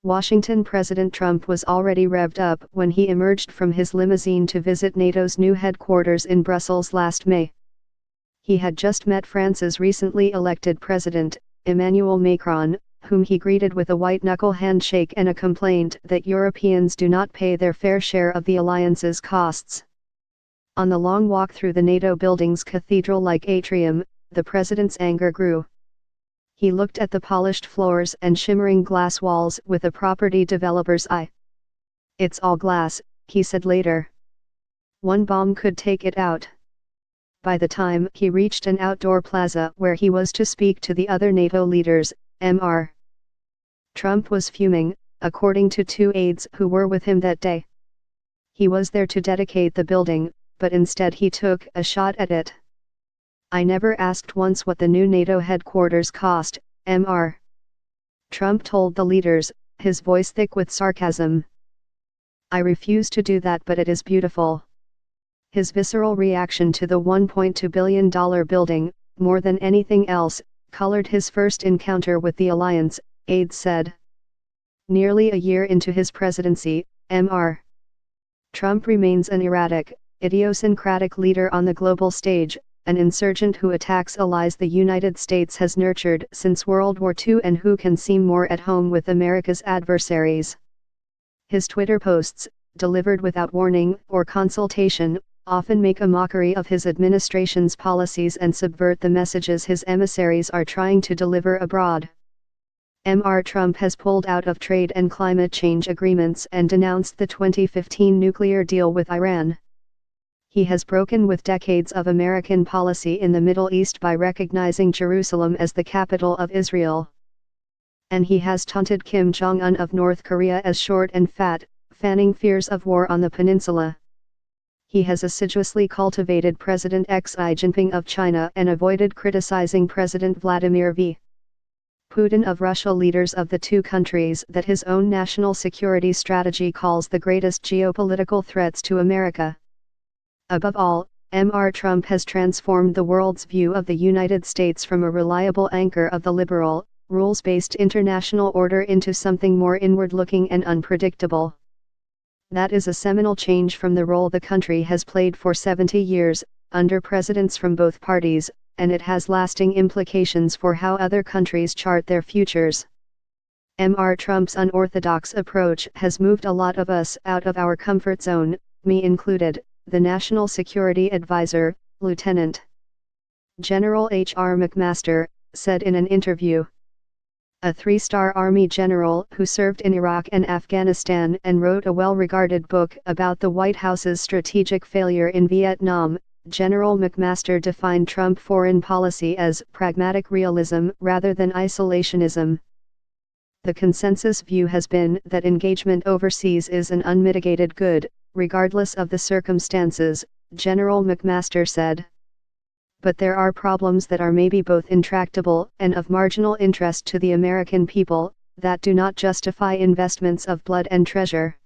Washington President Trump was already revved up when he emerged from his limousine to visit NATO's new headquarters in Brussels last May. He had just met France's recently elected president, Emmanuel Macron, whom he greeted with a white-knuckle handshake and a complaint that Europeans do not pay their fair share of the alliance's costs. On the long walk through the NATO building's cathedral-like atrium, the president's anger grew. He looked at the polished floors and shimmering glass walls with a property developer's eye. "It's all glass," he said later. "One bomb could take it out." By the time he reached an outdoor plaza where he was to speak to the other NATO leaders, Mr. Trump was fuming, according to two aides who were with him that day. He was there to dedicate the building, but instead he took a shot at it. "I never asked once what the new NATO headquarters cost," Mr. Trump told the leaders, his voice thick with sarcasm. "I refuse to do that, but it is beautiful." His visceral reaction to the $1.2 billion building, more than anything else, colored his first encounter with the alliance, aides said. Nearly a year into his presidency, Mr. Trump remains an erratic, idiosyncratic leader on the global stage, an insurgent who attacks allies the United States has nurtured since World War II and who can seem more at home with America's adversaries. His Twitter posts, delivered without warning or consultation, often make a mockery of his administration's policies and subvert the messages his emissaries are trying to deliver abroad. Mr. Trump has pulled out of trade and climate change agreements and denounced the 2015 nuclear deal with Iran. He has broken with decades of American policy in the Middle East by recognizing Jerusalem as the capital of Israel. And he has taunted Kim Jong-un of North Korea as short and fat, fanning fears of war on the peninsula. He has assiduously cultivated President Xi Jinping of China and avoided criticizing President Vladimir V. Putin of Russia, leaders of the two countries that his own national security strategy calls the greatest geopolitical threats to America. Above all, Mr. Trump has transformed the world's view of the United States from a reliable anchor of the liberal, rules-based international order into something more inward-looking and unpredictable. That is a seminal change from the role the country has played for 70 years, under presidents from both parties, and it has lasting implications for how other countries chart their futures. Mr. Trump's unorthodox approach has moved a lot of us out of our comfort zone, me included, the National Security Advisor, Lieutenant General H.R. McMaster, said in an interview. A three-star Army general who served in Iraq and Afghanistan and wrote a well-regarded book about the White House's strategic failure in Vietnam, General McMaster defined Trump foreign policy as pragmatic realism rather than isolationism. The consensus view has been that engagement overseas is an unmitigated good, regardless of the circumstances, General McMaster said. But there are problems that are maybe both intractable and of marginal interest to the American people, that do not justify investments of blood and treasure.